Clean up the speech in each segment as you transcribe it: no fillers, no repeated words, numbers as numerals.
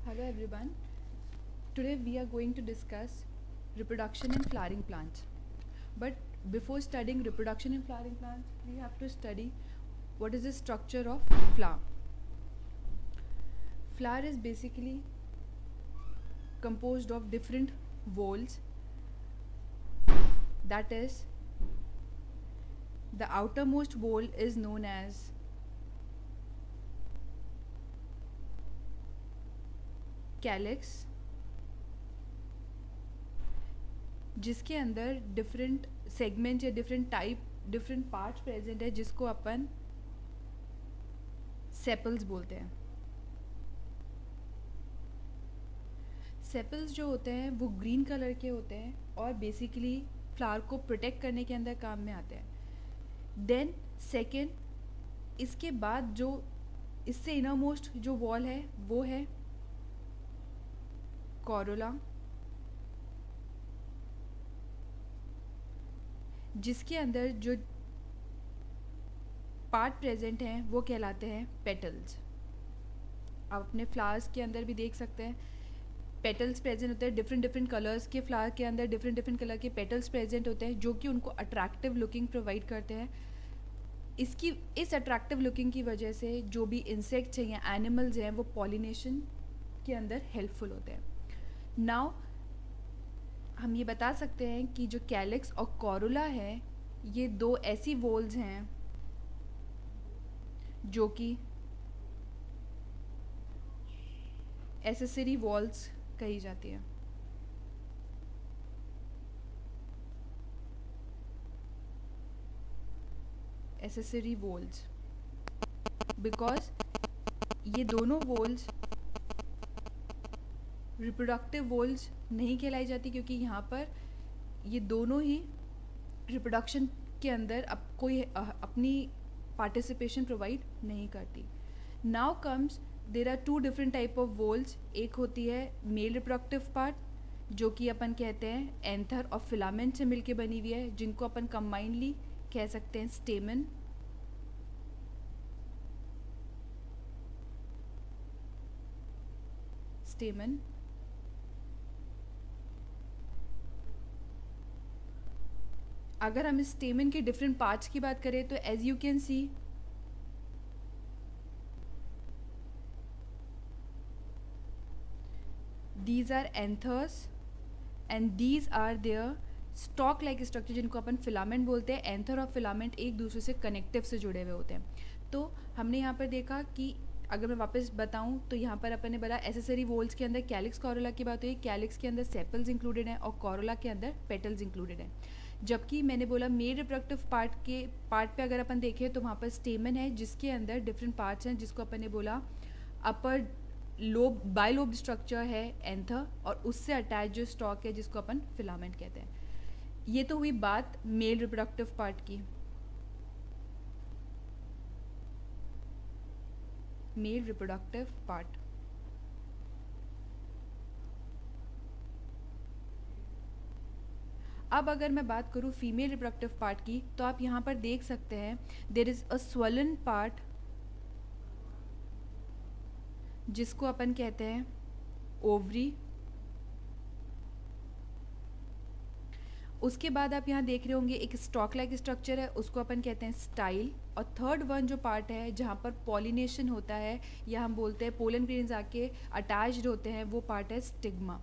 Hello everyone. Today we are going to discuss reproduction in flowering plants. But before studying reproduction in flowering plants, we have to study what is the structure of flower. Flower is basically composed of different whorls. That is, the outermost whorl is known as calyx, जिसके अंदर different segment या different parts present है, जिसको अपन sepals बोलते हैं. Sepals जो होते हैं वो ग्रीन कलर के होते हैं और बेसिकली फ्लावर को प्रोटेक्ट करने के अंदर काम में आते हैं. देन सेकेंड, इसके बाद जो इससे इनर मोस्ट जो वॉल है वो है कोरोला, जिसके अंदर जो पार्ट प्रेजेंट हैं वो कहलाते हैं पेटल्स. आप अपने फ्लावर्स के अंदर भी देख सकते हैं पेटल्स प्रेजेंट होते हैं. डिफरेंट कलर्स के फ्लावर के अंदर डिफरेंट कलर के पेटल्स प्रेजेंट होते हैं, जो कि उनको अट्रैक्टिव लुकिंग प्रोवाइड करते हैं. इस अट्रैक्टिव लुकिंग की वजह से जो भी इंसेक्ट्स हैं या एनिमल्स हैं वो पॉलिनेशन के अंदर हेल्पफुल होते हैं. नाउ हम ये बता सकते हैं कि जो कैलिक्स और कोरोला है ये दो ऐसी वॉल्स हैं जो कि एसेसरी वॉल्स कही जाती है. एसेसरी वॉल्स बिकॉज ये दोनों वॉल्स रिप्रोडक्टिव वॉल्स नहीं कहलाई जाती, क्योंकि यहाँ पर ये दोनों ही रिप्रोडक्शन के अंदर कोई अपनी पार्टिसिपेशन प्रोवाइड नहीं करती. Now comes there are two different type of walls. एक होती है मेल रिप्रोडक्टिव पार्ट, जो कि अपन कहते हैं एंथर और फिलामेंट से मिलके बनी हुई है, जिनको अपन कंबाइंडली कह सकते हैं स्टेमन. अगर हम स्टेमन के डिफरेंट पार्ट्स की बात करें तो as you can see these are anthers and these are their stalk like structure, जिनको अपन फिलामेंट बोलते हैं. एंथर और फिलामेंट एक दूसरे से कनेक्टिव से जुड़े हुए होते हैं. तो हमने यहाँ पर देखा कि अगर मैं वापस बताऊँ तो यहाँ पर अपन ने बोला एसेसरी वॉल्स के अंदर कैलिक्स कोरोला की बात हुई. कैलिक्स के अंदर सेपल्स इंक्लूडेड हैं और कोरोला के अंदर पेटल्स इंक्लूडेड हैं. जबकि मैंने बोला मेल रिप्रोडक्टिव पार्ट पे अगर अपन देखें तो वहाँ पर स्टेमन है, जिसके अंदर डिफरेंट पार्ट्स हैं, जिसको अपन ने बोला अपर लोब बायलोब स्ट्रक्चर है एंथर, और उससे अटैच जो स्टॉक है जिसको अपन फिलामेंट कहते हैं. ये तो हुई बात मेल रिप्रोडक्टिव पार्ट की. Male reproductive part. अब अगर मैं बात करूँ फीमेल रिप्रोडक्टिव पार्ट की, तो आप यहाँ पर देख सकते हैं there is a swollen part, जिसको अपन कहते हैं ओवरी. उसके बाद आप यहाँ देख रहे होंगे एक स्टॉक लाइक स्ट्रक्चर है, उसको अपन कहते हैं स्टाइल. और थर्ड वन जो पार्ट है जहाँ पर पॉलिनेशन होता है या हम बोलते हैं पोलन ग्रेन्स आके अटैच्ड होते हैं, वो पार्ट है स्टिग्मा.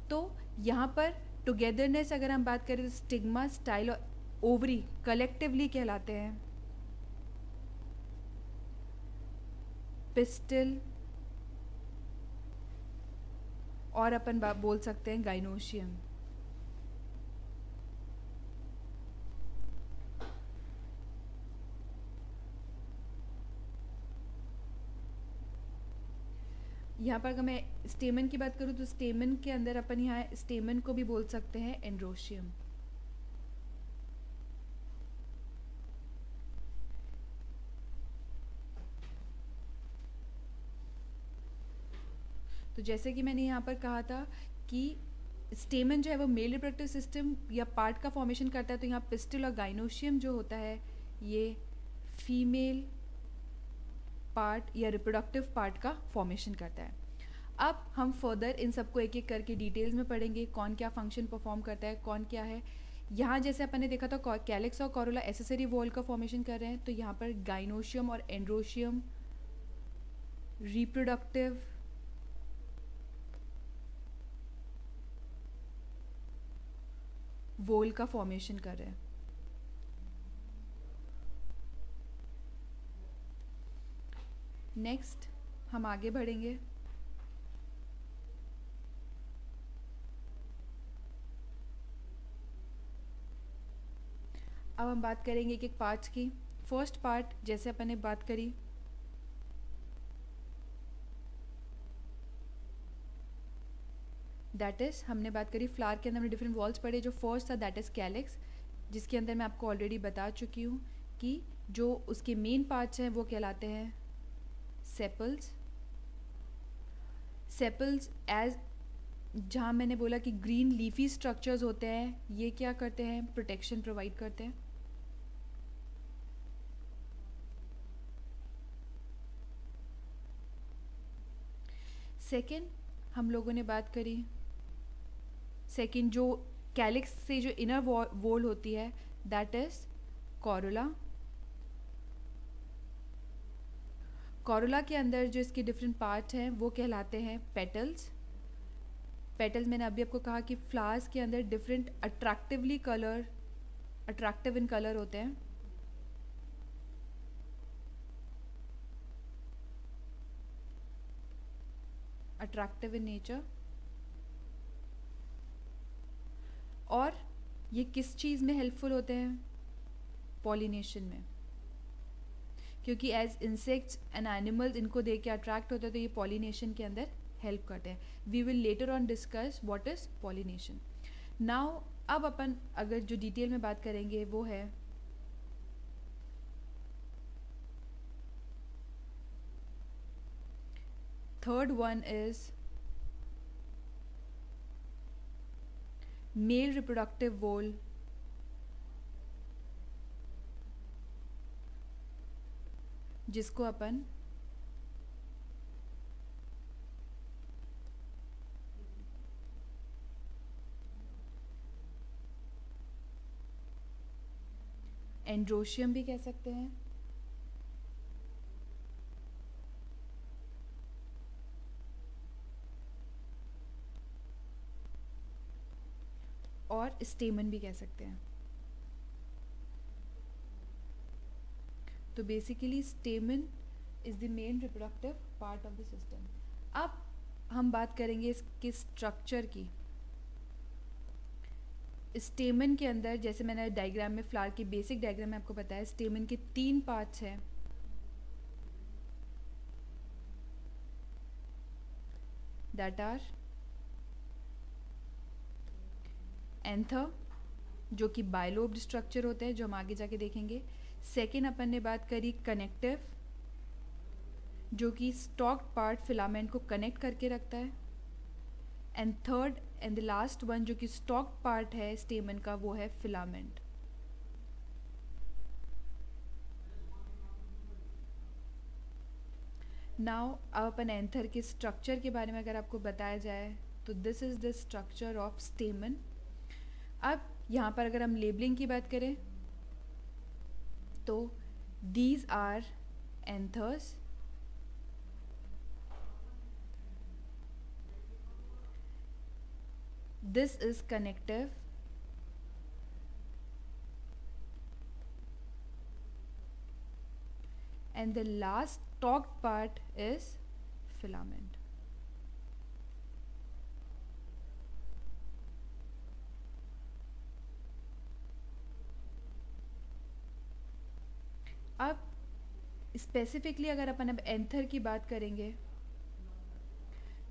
तो यहाँ पर टुगेदरनेस अगर हम बात करें तो स्टिग्मा, स्टाइल और ओवरी कलेक्टिवली कहलाते हैं पिस्टिल, और अपन बोल सकते हैं गाइनोशियम. यहाँ पर अगर मैं स्टेमन की बात करूँ तो स्टेमन के अंदर अपन यहाँ स्टेमन को भी बोल सकते हैं एंड्रोशियम. तो जैसे कि मैंने यहाँ पर कहा था कि स्टेमन जो है वो मेल रिप्रोडक्टिव सिस्टम या पार्ट का फॉर्मेशन करता है, तो यहाँ पिस्टिल और गाइनोशियम जो होता है ये फीमेल पार्ट या रिप्रोडक्टिव पार्ट का फॉर्मेशन करता है. अब हम फर्दर इन सबको एक एक करके डिटेल्स में पढ़ेंगे, कौन क्या फंक्शन परफॉर्म करता है, कौन क्या है। यहाँ जैसे अपन ने देखा था कैलिक्स और कोरोला एसेसरी वॉल का फॉर्मेशन कर रहे हैं, तो यहाँ पर गाइनोशियम और एंड्रोशियम रिप्रोडक्टिव वॉल का फॉर्मेशन कर रहे हैं। नेक्स्ट हम आगे बढ़ेंगे। अब हम बात करेंगे एक एक पार्ट्स की। फर्स्ट पार्ट जैसे अपन ने बात करी, दैट इज़ हमने बात करी फ्लावर के अंदर हमने डिफरेंट वॉल्स पढ़े। जो फर्स्ट था दैट इज़ कैलिक्स, जिसके अंदर मैं आपको ऑलरेडी बता चुकी हूँ कि जो उसके मेन पार्ट्स हैं वो कहलाते हैं सेपल्स। सेपल्स एज जहाँ मैंने बोला कि ग्रीन लीफी स्ट्रक्चर्स होते हैं, ये क्या करते हैं, प्रोटेक्शन प्रोवाइड करते हैं। सेकेंड हम लोगों ने बात करी, सेकेंड जो कैलिक्स से जो इनर वॉल होती है दैट इज कोरोला। कोरोला के अंदर जो इसके डिफरेंट पार्ट्स हैं वो कहलाते हैं पेटल्स। पेटल्स मैंने अभी आपको कहा कि फ्लावर्स के अंदर डिफरेंट अट्रैक्टिव इन कलर होते हैं। Attractive in nature. और ये किस चीज़ में हेल्पफुल होते हैं, पॉलिनेशन में, क्योंकि एज इंसेक्ट्स एंड एनिमल्स इनको देख के अट्रैक्ट होते हैं, तो ये पॉलिनेशन के अंदर हेल्प करते हैं। We will later on discuss what is pollination. Now अब अपन अगर जो डिटेल में बात करेंगे वो है third one is male reproductive wall, जिसको अपन एंड्रोशियम भी कह सकते हैं। और स्टेमन भी कह सकते हैं। तो basically स्टेमन is the main reproductive part of the system. अब हम बात करेंगे इसके स्ट्रक्चर की। स्टेमन के अंदर जैसे मैंने डायग्राम में फ्लावर की बेसिक डायग्राम में आपको बताया, स्टेमन के 3 पार्ट्स हैं। दैट आर एंथर, जो कि बायलोब्ड स्ट्रक्चर होते हैं, जो हम आगे जाके देखेंगे। सेकेंड अपन ने बात करी कनेक्टिव, जो कि स्टॉक्ड पार्ट फिलामेंट को कनेक्ट करके रखता है। And third and the last one जो कि स्टॉक्ड पार्ट है स्टेमन का, वो है फिलामेंट। नाउ अब अपन एंथर के स्ट्रक्चर के बारे में अगर आपको बताया जाए तो this is the structure of स्टेमन। अब यहाँ पर अगर हम लेबलिंग की बात करें तो these are anthers, this is connective, and the last stalked part is filament. अब स्पेसिफिकली अगर अपन अब एंथर की बात करेंगे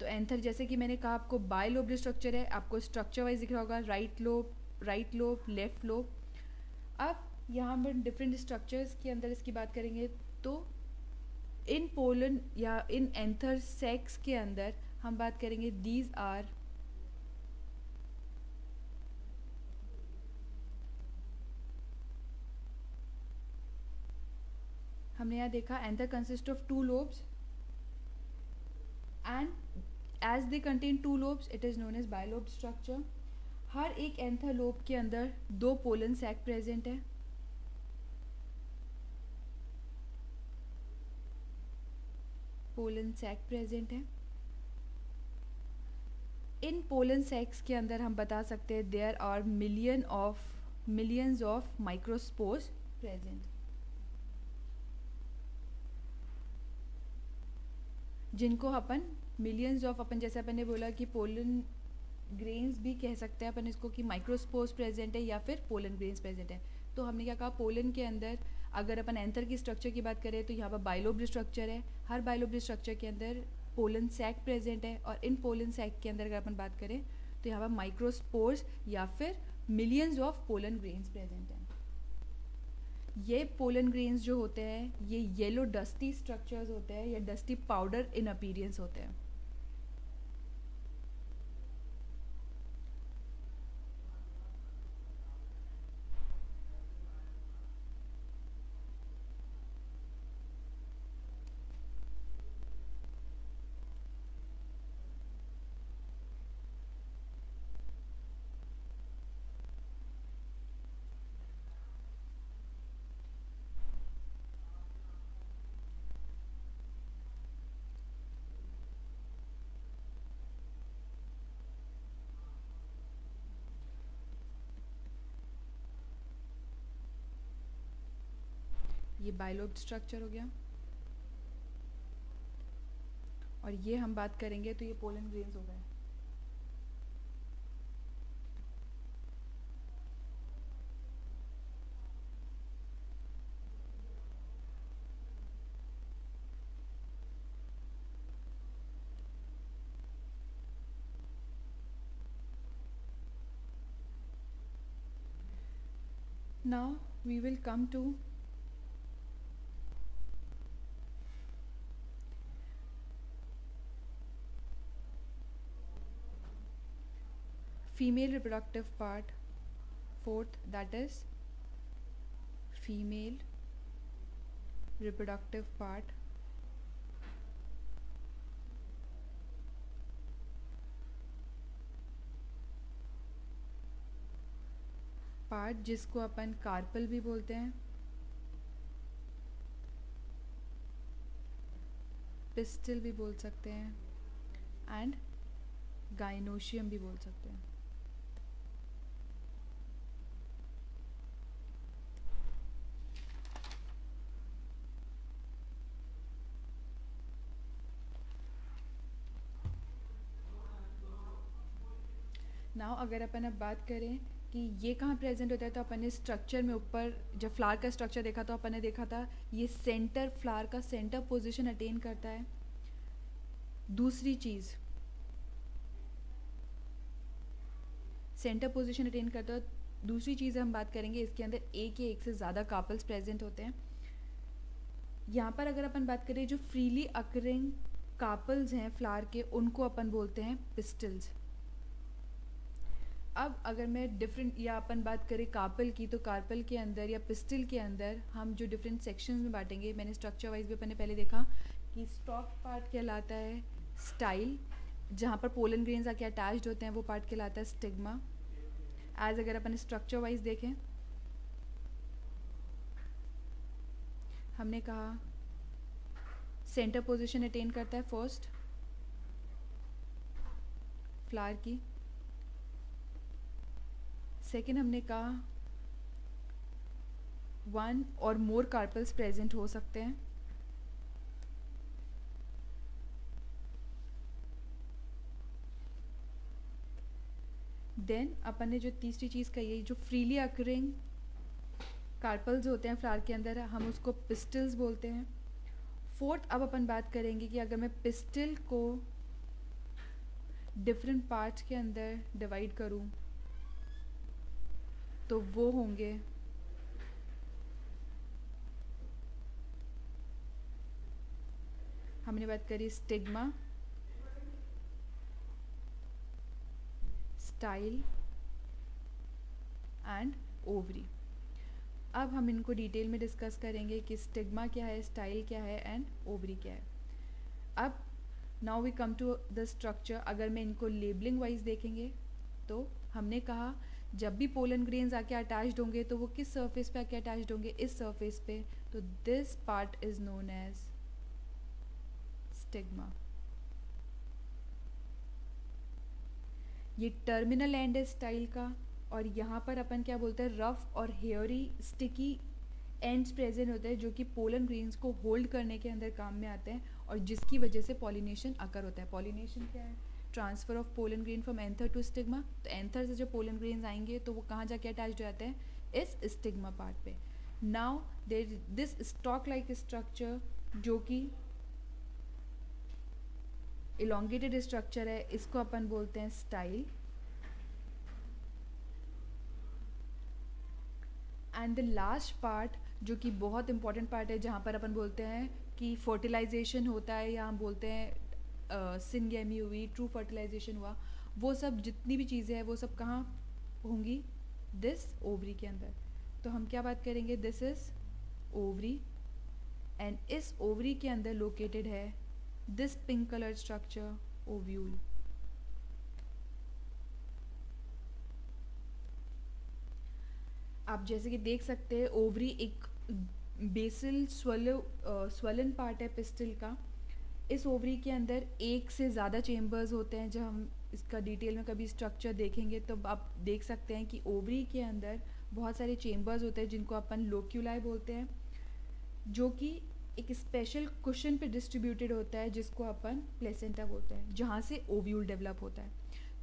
तो एंथर जैसे कि मैंने कहा आपको बाय लोब स्ट्रक्चर है, आपको स्ट्रक्चर वाइज दिख रहा होगा, राइट लोब, लेफ्ट लोब। अब यहाँ पर डिफरेंट स्ट्रक्चर्स के अंदर इसकी बात करेंगे तो इन पोलन या इन एंथर सेक्स के अंदर हम बात करेंगे दीज आर हमने यहाँ देखा anther consist of 2 lobes and as they contain 2 lobes it is known as bilobe structure. हर एक एंथर लोब के अंदर 2 पोलन सैक प्रेजेंट है. पोलन सैक प्रेजेंट है. इन पोलन सैक्स के अंदर हम बता सकते हैं there are millions of microspores present. जिनको अपन मिलियंस ऑफ, अपन जैसे अपन ने बोला कि पोलन ग्रेन्स भी कह सकते हैं अपन इसको कि माइक्रोस्पोर्स प्रेजेंट है या फिर पोलन ग्रेन्स प्रेजेंट है. तो हमने क्या कहा, पोलन के अंदर अगर अपन एंथर की स्ट्रक्चर की बात करें तो यहाँ पर बाइलोब्ड स्ट्रक्चर है. हर बाइलोब्ड स्ट्रक्चर के अंदर पोलन सैक प्रेजेंट है और इन पोलन सैक के अंदर अगर अपन बात करें तो यहाँ पर माइक्रोस्पोर्स या फिर millions of pollen grains present हैं. ये पोलन ग्रेन्स जो होते हैं ये येलो डस्टी स्ट्रक्चर्स होते हैं या डस्टी पाउडर इन अपीयरेंस होते हैं. ये बाइलोब्ड स्ट्रक्चर हो गया और ये हम बात करेंगे तो ये पोलन ग्रेन्स हो गए. Now we will come to female reproductive part, fourth, that is female reproductive part. Part जिसको अपन कार्पल भी बोलते हैं, पिस्टल भी बोल सकते हैं एंड गाइनोशियम भी बोल सकते हैं. नाउ अगर अपन अब बात करें कि ये कहाँ प्रेजेंट होता है तो अपन ने स्ट्रक्चर में ऊपर जब फ्लावर का स्ट्रक्चर देखा तो अपन ने देखा था ये सेंटर, फ्लावर का सेंटर पोजीशन अटेन करता है. दूसरी चीज़ सेंटर पोजीशन अटेन करता है. दूसरी चीज़ हम बात करेंगे इसके अंदर एक या एक से ज़्यादा कार्पल्स प्रेजेंट होते हैं. यहाँ पर अगर अपन बात करें जो फ्रीली अकरिंग कार्पल्स हैं फ्लावर के उनको अपन बोलते हैं पिस्टल्स. अब अगर मैं डिफरेंट या अपन बात करें कार्पल की तो कार्पल के अंदर या पिस्टल के अंदर हम जो डिफरेंट सेक्शंस में बांटेंगे, मैंने स्ट्रक्चर वाइज भी अपन ने पहले देखा कि स्टॉक पार्ट कहलाता है स्टाइल, जहाँ पर पोलन ग्रेन्स आके अटैच्ड होते हैं वो पार्ट कहलाता है स्टिग्मा. एज अगर अपन स्ट्रक्चर वाइज देखें हमने कहा सेंटर पोजीशन अटेन करता है फर्स्ट फ्लावर की. सेकेंड हमने कहा 1 और मोर कार्पल्स प्रेजेंट हो सकते हैं. देन अपन ने जो तीसरी चीज़ कही है जो फ्रीली अकरिंग कार्पल्स होते हैं फ्लावर के अंदर हम उसको पिस्टल्स बोलते हैं. फोर्थ अब अपन बात करेंगे कि अगर मैं पिस्टल को डिफरेंट पार्ट्स के अंदर डिवाइड करूं तो वो होंगे हमने बात करी स्टिग्मा, स्टाइल एंड ओवरी. अब हम इनको डिटेल में डिस्कस करेंगे कि स्टिग्मा क्या है, स्टाइल क्या है एंड ओवरी क्या है. अब now we come to the structure. अगर मैं इनको लेबलिंग वाइज देखेंगे तो हमने कहा जब भी पोलन ग्रेन्स आके अटैच्ड होंगे तो वो किस सरफेस पे आके अटैच्ड होंगे, इस सरफेस पे. तो this part is known as stigma. ये टर्मिनल एंड है स्टाइल का, और यहाँ पर अपन क्या बोलते हैं, रफ और हेयरी स्टिकी एंड्स प्रेजेंट होते हैं जो कि पोलन ग्रेन्स को होल्ड करने के अंदर काम में आते हैं, और जिसकी वजह से पॉलिनेशन अकर होता है. पॉलिनेशन क्या है? Transfer of pollen grain from anther to stigma. तो एंथर से जब पोलन ग्रेन्स आएंगे तो वो कहाँ जाके अटैच हो जाते हैं, इस स्टिग्मा पार्ट पे. Now there this stalk like structure जो कि इलोंगेटेड स्ट्रक्चर है, इसको अपन बोलते हैं style. And the last part जो कि बहुत इंपॉर्टेंट पार्ट है, जहाँ पर अपन बोलते हैं कि फर्टिलाइजेशन होता है, या हम बोलते हैं सिनगेमी हुई, ट्रू फर्टिलाइजेशन हुआ, वो सब जितनी भी चीज़ें हैं वो सब कहाँ होंगी, दिस ओवरी के अंदर. तो हम क्या बात करेंगे, दिस इज ओवरी, एंड इस ओवरी के अंदर लोकेटेड है this pink colour structure, ovule. आप जैसे कि देख सकते हैं ओवरी एक बेसल स्वलन पार्ट है पिस्टल का. इस ओवरी के अंदर एक से ज़्यादा चेम्बर्स होते हैं. जब हम इसका डिटेल में कभी स्ट्रक्चर देखेंगे तो आप देख सकते हैं कि ओवरी के अंदर बहुत सारे चेम्बर्स होते हैं जिनको अपन लोक्यूलाई बोलते हैं, जो कि एक स्पेशल कुशन पे डिस्ट्रीब्यूटेड होता है जिसको अपन प्लेसेंटा बोलते हैं, जहाँ से ओव्यूल डेवलप होता है.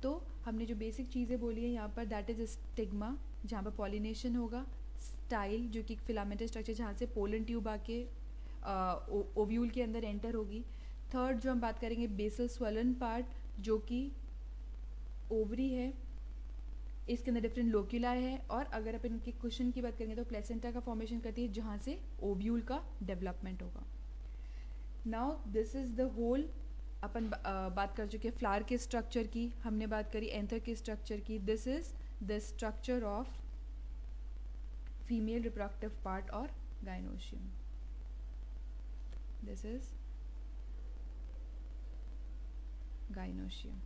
तो हमने जो बेसिक चीज़ें बोली हैं यहाँ पर, दैट इज़ स्टिग्मा जहाँ पर पॉलिनेशन होगा, स्टाइल जो कि फिलामेंटस स्ट्रक्चर जहाँ से पोलन ट्यूब आके ओव्यूल के अंदर एंटर होगी. थर्ड जो हम बात करेंगे बेसल स्वलन पार्ट जो कि ओवरी है, इसके अंदर डिफरेंट लोक्यूला है, और अगर अपन इनके कुशन की बात करेंगे तो प्लेसेंटा का फॉर्मेशन करती है जहाँ से ओव्यूल का डेवलपमेंट होगा. Now this is the hole. अपन बात कर चुके हैं फ्लावर के स्ट्रक्चर की, हमने बात करी एंथर के स्ट्रक्चर की. This is the structure of female reproductive part और गाइनोशियम. This is gynoecium.